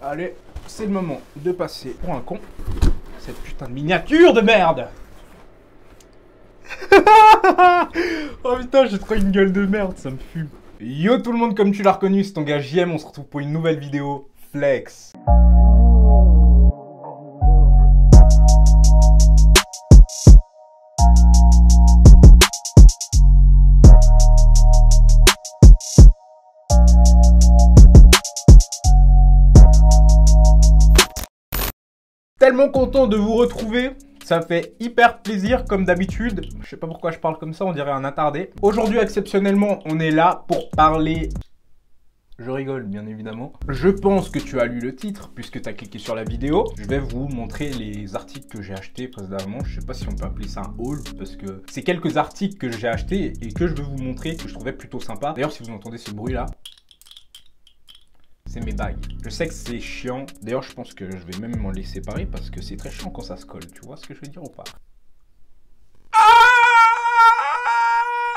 Allez, c'est le moment de passer pour un con. Cette putain de miniature de merde. Oh putain, j'ai trop une gueule de merde, ça me fume. Yo tout le monde, comme tu l'as reconnu, c'est ton gars JM, on se retrouve pour une nouvelle vidéo Flex. Tellement content de vous retrouver, ça fait hyper plaisir comme d'habitude. Je sais pas pourquoi je parle comme ça, on dirait un attardé. Aujourd'hui exceptionnellement, on est là pour parler... Je rigole bien évidemment. Je pense que tu as lu le titre puisque tu as cliqué sur la vidéo. Je vais vous montrer les articles que j'ai achetés précédemment. Je sais pas si on peut appeler ça un haul parce que c'est quelques articles que j'ai achetés et que je vais vous montrer que je trouvais plutôt sympa. D'ailleurs si vous entendez ce bruit là, c'est mes bagues. Je sais que c'est chiant. D'ailleurs, je pense que je vais même m'en les séparer parce que c'est très chiant quand ça se colle. Tu vois ce que je veux dire ou pas?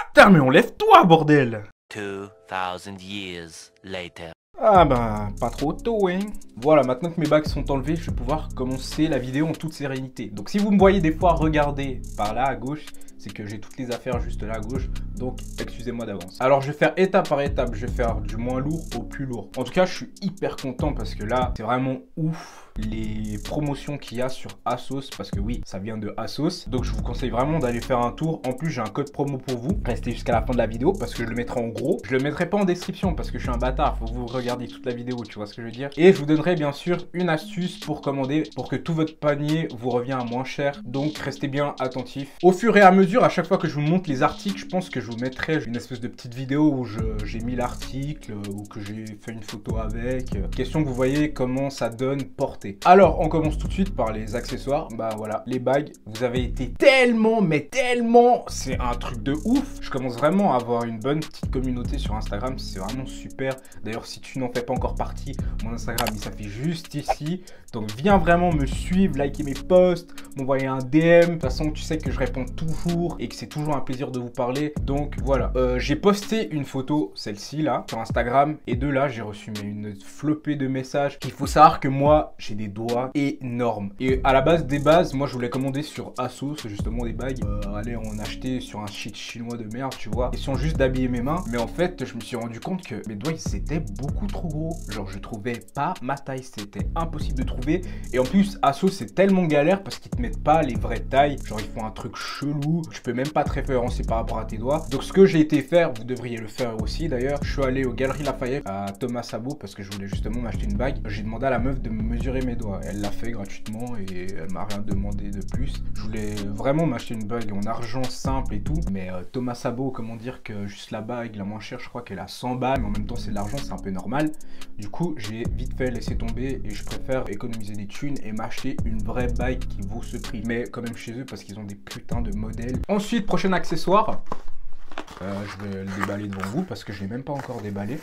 Putain, mais enlève-toi, bordel! 2000 years later. Ah bah, pas trop tôt, hein. Voilà, maintenant que mes bagues sont enlevées, je vais pouvoir commencer la vidéo en toute sérénité. Donc si vous me voyez des fois regarder par là à gauche, c'est que j'ai toutes les affaires juste là à gauche, donc excusez-moi d'avance. Alors je vais faire étape par étape, je vais faire du moins lourd au plus lourd. En tout cas, je suis hyper content parce que là, c'est vraiment ouf les promotions qu'il y a sur ASOS, parce que oui, ça vient de ASOS. Donc je vous conseille vraiment d'aller faire un tour. En plus, j'ai un code promo pour vous. Restez jusqu'à la fin de la vidéo parce que je le mettrai en gros. Je le mettrai pas en description parce que je suis un bâtard, faut que vous regardiez toute la vidéo, tu vois ce que je veux dire. Et je vous donnerai bien sûr une astuce pour commander, pour que tout votre panier vous revienne à moins cher. Donc restez bien attentifs. Au fur et à mesure, à chaque fois que je vous montre les articles, je pense que je vous mettrai une espèce de petite vidéo où j'ai mis l'article ou que j'ai fait une photo avec. Question que vous voyez comment ça donne portée. Alors, on commence tout de suite par les accessoires. Bah voilà, les bagues, vous avez été tellement, mais tellement, c'est un truc de ouf. Je commence vraiment à avoir une bonne petite communauté sur Instagram, c'est vraiment super. D'ailleurs, si tu n'en fais pas encore partie, mon Instagram, il s'affiche juste ici. Donc, viens vraiment me suivre, liker mes posts, m'envoyer un DM. De toute façon, tu sais que je réponds toujours et que c'est toujours un plaisir de vous parler. Donc, voilà. J'ai posté une photo, celle-ci, là, sur Instagram. Et de là, j'ai reçu une flopée de messages. Il faut savoir que moi, j'ai des doigts énormes. Et à la base des bases, moi, je voulais commander sur ASOS, justement, des bagues. Aller en acheter sur un site chinois de merde, tu vois. Question juste d'habiller mes mains. Mais en fait, je me suis rendu compte que mes doigts, ils étaient beaucoup trop gros. Genre, je trouvais pas ma taille. C'était impossible de trouver. Et en plus, ASOS, c'est tellement galère parce qu'ils te mettent pas les vraies tailles. Genre, ils font un truc chelou. Je peux même pas te référencer par rapport à tes doigts. Donc, ce que j'ai été faire, vous devriez le faire aussi d'ailleurs. Je suis allé aux Galeries Lafayette à Thomas Sabo parce que je voulais justement m'acheter une bague. J'ai demandé à la meuf de me mesurer mes doigts. Elle l'a fait gratuitement et elle m'a rien demandé de plus. Je voulais vraiment m'acheter une bague en argent simple et tout. Mais Thomas Sabo, comment dire que juste la bague la moins chère, je crois qu'elle a 100 balles. Mais en même temps, c'est de l'argent, c'est un peu normal. Du coup, j'ai vite fait laisser tomber et je préfère économiser des thunes et m'acheter une vraie bague qui vaut ce prix. Mais quand même chez eux parce qu'ils ont des putains de modèles. Ensuite, prochain accessoire. Je vais le déballer devant vous parce que je l'ai même pas encore déballé.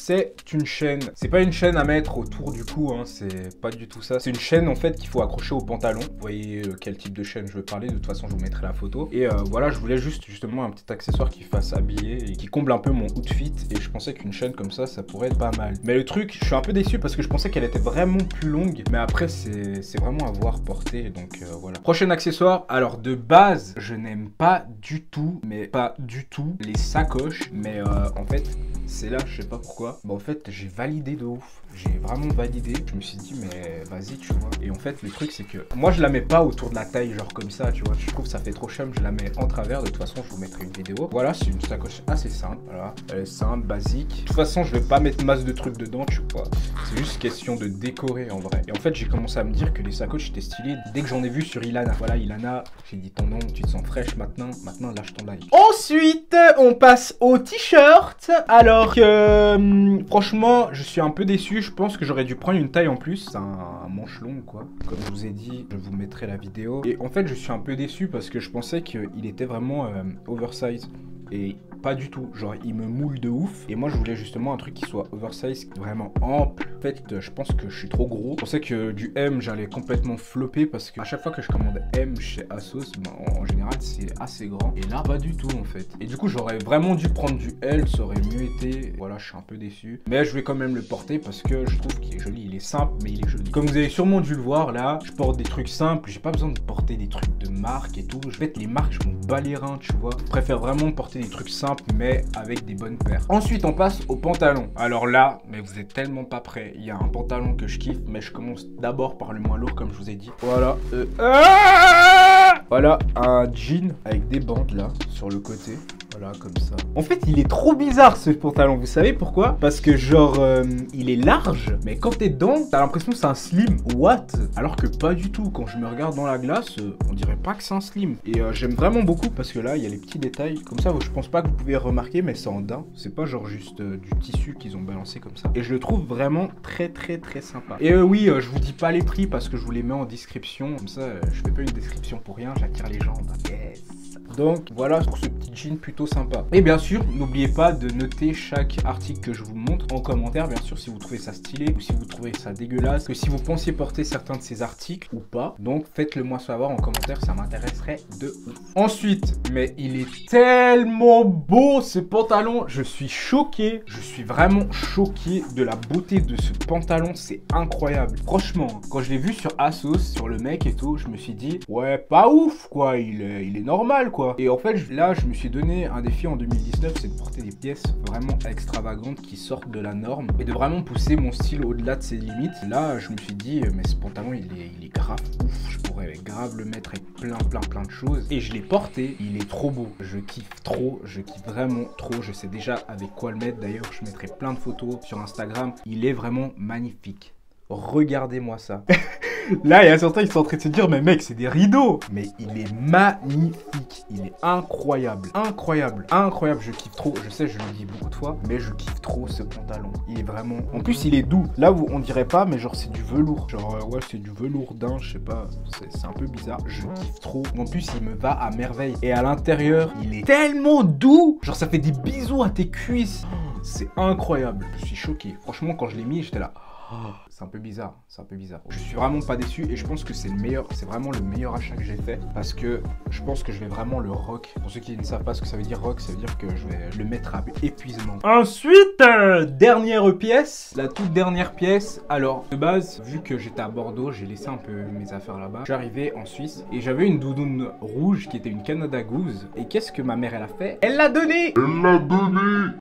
C'est une chaîne. C'est pas une chaîne à mettre autour du cou, hein, c'est pas du tout ça. C'est une chaîne en fait qu'il faut accrocher au pantalon. Vous voyez quel type de chaîne je veux parler. De toute façon, je vous mettrai la photo. Et voilà, je voulais justement un petit accessoire qui fasse habiller et qui comble un peu mon outfit. Et je pensais qu'une chaîne comme ça pourrait être pas mal. Mais le truc, je suis un peu déçu parce que je pensais qu'elle était vraiment plus longue. Mais après, c'est vraiment à voir porter. Donc voilà. Prochain accessoire. Alors de base, je n'aime pas du tout, mais pas du tout, les sacoches. Mais en fait, c'est là, je sais pas pourquoi. Bah en fait, j'ai validé de ouf. J'ai vraiment validé. Je me suis dit, mais vas-y, tu vois. Et en fait, le truc, c'est que moi, je la mets pas autour de la taille, genre comme ça, tu vois. Je trouve que ça fait trop chum. Je la mets en travers. De toute façon, je vous mettrai une vidéo. Voilà, c'est une sacoche assez simple. Voilà, elle est simple, basique. De toute façon, je vais pas mettre masse de trucs dedans, tu vois. C'est juste question de décorer en vrai. Et en fait, j'ai commencé à me dire que les sacoches étaient stylées dès que j'en ai vu sur Ilana. Voilà, Ilana, j'ai dit ton nom, tu te sens fraîche maintenant. Maintenant, lâche ton like. Ensuite, on passe au t-shirt. Alors que, franchement, je suis un peu déçu. Je pense que j'aurais dû prendre une taille en plus. C'est un manche long, quoi. Comme je vous ai dit, je vous mettrai la vidéo. Et en fait, je suis un peu déçu parce que je pensais qu'il était vraiment oversize. Et pas du tout. Genre, il me moule de ouf. Et moi, je voulais justement un truc qui soit oversize, vraiment ample. En fait, je pense que je suis trop gros. Je pensais que du M, j'allais complètement flopper parce que à chaque fois que je commande M chez ASOS, ben, en général, c'est assez grand. Et là, pas du tout, en fait. Et du coup, j'aurais vraiment dû prendre du L, ça aurait mieux été. Voilà, je suis un peu déçu. Mais je vais quand même le porter parce que je trouve qu'il est joli. Il est simple, mais il est joli. Comme vous avez sûrement dû le voir, là, je porte des trucs simples. J'ai pas besoin de porter des trucs de marque et tout. Je vais les marques, je m'en bats les reins, tu vois. Je préfère vraiment porter des trucs simples, mais avec des bonnes paires. Ensuite, on passe au pantalon. Alors là, mais vous êtes tellement pas prêts. Il y a un pantalon que je kiffe, mais je commence d'abord par le moins lourd, comme je vous ai dit. Voilà. Voilà, un jean avec des bandes là, sur le côté. Voilà, comme ça. En fait, il est trop bizarre ce pantalon. Vous savez pourquoi? Parce que genre, il est large, mais quand t'es dedans, t'as l'impression que c'est un slim. What? Alors que pas du tout. Quand je me regarde dans la glace, on dirait pas que c'est un slim. Et j'aime vraiment beaucoup parce que là, il y a les petits détails. Comme ça, je pense pas que vous pouvez remarquer, mais c'est en daim. C'est pas genre juste du tissu qu'ils ont balancé comme ça. Et je le trouve vraiment très sympa. Et oui, je vous dis pas les prix parce que je vous les mets en description. Comme ça, je fais pas une description pour rien. J'attire les gens. Yes. Donc voilà pour ce petit jean plutôt sympa. Et bien sûr, n'oubliez pas de noter chaque article que je vous montre en commentaire, bien sûr, si vous trouvez ça stylé ou si vous trouvez ça dégueulasse, que si vous pensiez porter certains de ces articles ou pas. Donc faites-le moi savoir en commentaire, ça m'intéresserait de ouf. Ensuite, mais il est tellement beau ce pantalon, je suis choqué, je suis vraiment choqué de la beauté de ce pantalon, c'est incroyable. Franchement, quand je l'ai vu sur ASOS, sur le mec et tout, je me suis dit, ouais, pas ouf quoi, il est normal quoi. Et en fait, là, je me suis donné un défi en 2019, c'est de porter des pièces vraiment extravagantes qui sortent de la norme et de vraiment pousser mon style au-delà de ses limites. Là, je me suis dit, mais ce pantalon, il est grave ouf, je pourrais grave le mettre avec plein de choses. Et je l'ai porté, il est trop beau, je kiffe trop, je kiffe vraiment trop. Je sais déjà avec quoi le mettre, d'ailleurs, je mettrai plein de photos sur Instagram. Il est vraiment magnifique. Regardez-moi ça. Là, il y a certains qui sont en train de se dire, mais mec, c'est des rideaux. Mais il est magnifique. Il est incroyable. Incroyable. Incroyable. Je kiffe trop. Je sais, je le dis beaucoup de fois, mais je kiffe trop ce pantalon. Il est vraiment... En plus, il est doux. Là, où on dirait pas, mais genre, c'est du velours. Genre, ouais, c'est du velours d'un, je sais pas. C'est un peu bizarre. Je kiffe trop. En plus, il me va à merveille. Et à l'intérieur, il est tellement doux. Genre, ça fait des bisous à tes cuisses. C'est incroyable. Je suis choqué. Franchement, quand je l'ai mis, j'étais là... C'est un peu bizarre, c'est un peu bizarre. Je suis vraiment pas déçu et je pense que c'est le meilleur, c'est vraiment le meilleur achat que j'ai fait parce que je pense que je vais vraiment le rock. Pour ceux qui ne savent pas ce que ça veut dire rock, ça veut dire que je vais le mettre à épuisement. Ensuite, dernière pièce, la toute dernière pièce. Alors, de base, vu que j'étais à Bordeaux, j'ai laissé un peu mes affaires là-bas. Je suis arrivé en Suisse et j'avais une doudoune rouge qui était une Canada Goose. Et qu'est-ce que ma mère, elle a fait? Elle l'a donnée! Elle l'a donnée!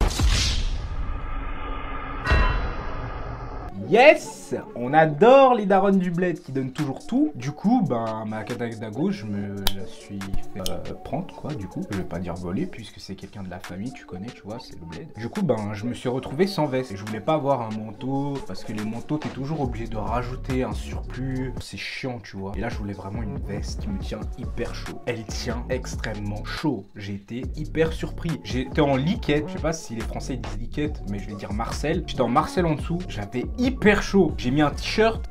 Yes! On adore les darons du bled qui donnent toujours tout. Du coup, ben, ma Canada Goose, je me la suis fait prendre, quoi, du coup. Je vais pas dire voler, puisque c'est quelqu'un de la famille, tu connais, tu vois, c'est le bled. Du coup, ben, je me suis retrouvé sans veste. Et je voulais pas avoir un manteau, parce que les manteaux, t'es toujours obligé de rajouter un surplus. C'est chiant, tu vois. Et là, je voulais vraiment une veste qui me tient hyper chaud. Elle tient extrêmement chaud. J'ai été hyper surpris. J'étais en liquette. Je sais pas si les Français disent liquette, mais je vais dire Marcel. J'étais en Marcel en dessous. J'avais hyper chaud. J'ai mis un t-shirt.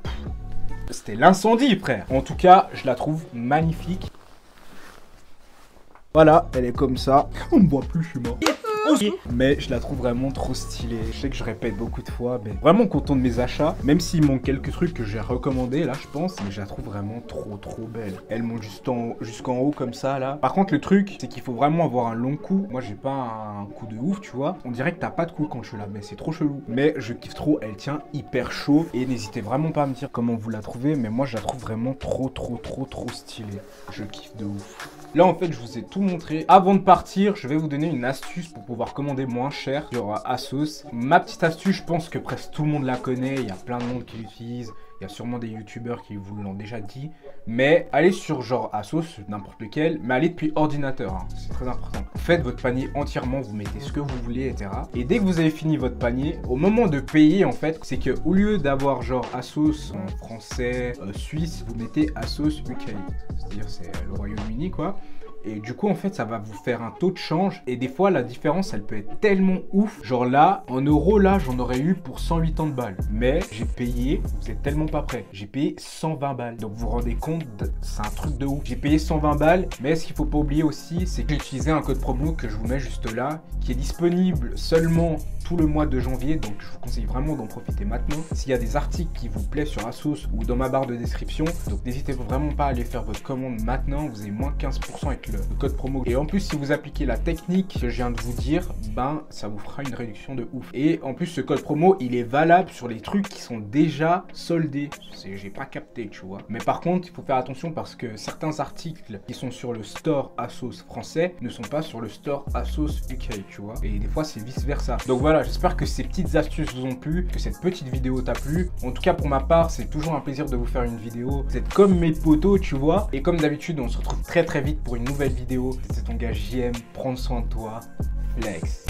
C'était l'incendie, frère. En tout cas, je la trouve magnifique. Voilà, elle est comme ça. On me voit plus, je suis mort. Mais je la trouve vraiment trop stylée. Je sais que je répète beaucoup de fois, mais vraiment content de mes achats. Même s'il manque quelques trucs que j'ai recommandés là, je pense. Mais je la trouve vraiment trop belle. Elle monte jusqu'en haut comme ça là. Par contre, le truc, c'est qu'il faut vraiment avoir un long cou. Moi, j'ai pas un cou de ouf, tu vois. On dirait que t'as pas de cou quand tu la mets. C'est trop chelou. Mais je kiffe trop. Elle tient hyper chaud. Et n'hésitez vraiment pas à me dire comment vous la trouvez. Mais moi, je la trouve vraiment trop stylée. Je kiffe de ouf. Là, en fait, je vous ai tout montré. Avant de partir, je vais vous donner une astuce pour pouvoir commander moins cher sur ASOS. Ma petite astuce, je pense que presque tout le monde la connaît. Il y a plein de monde qui l'utilise. Il y a sûrement des youtubeurs qui vous l'ont déjà dit. Mais allez sur genre ASOS, n'importe lequel. Mais allez depuis ordinateur, hein. C'est très important. Faites votre panier entièrement, vous mettez ce que vous voulez, etc. Et dès que vous avez fini votre panier, au moment de payer, en fait, c'est que au lieu d'avoir genre ASOS en français, suisse, vous mettez ASOS UK. C'est-à-dire c'est le Royaume-Uni, quoi. Et du coup en fait ça va vous faire un taux de change. Et des fois la différence elle peut être tellement ouf. Genre là, en euros là j'en aurais eu pour 180 balles. Mais j'ai payé, vous êtes tellement pas prêts, j'ai payé 120 balles. Donc vous vous rendez compte, c'est un truc de ouf. J'ai payé 120 balles, mais ce qu'il faut pas oublier aussi, c'est que j'ai utilisé un code promo que je vous mets juste là, qui est disponible seulement tout le mois de janvier, donc je vous conseille vraiment d'en profiter maintenant. S'il y a des articles qui vous plaisent sur ASOS ou dans ma barre de description, donc n'hésitez vraiment pas à aller faire votre commande maintenant, vous avez moins 15% avec le code promo. Et en plus, si vous appliquez la technique que je viens de vous dire, ben ça vous fera une réduction de ouf. Et en plus, ce code promo, il est valable sur les trucs qui sont déjà soldés. J'ai pas capté, tu vois. Mais par contre, il faut faire attention parce que certains articles qui sont sur le store ASOS français ne sont pas sur le store ASOS UK, tu vois. Et des fois, c'est vice versa. Donc voilà, j'espère que ces petites astuces vous ont plu, que cette petite vidéo t'a plu. En tout cas, pour ma part, c'est toujours un plaisir de vous faire une vidéo. Vous êtes comme mes potos, tu vois. Et comme d'habitude, on se retrouve très vite pour une nouvelle vidéo. C'est ton gars JM, prends soin de toi. Flex.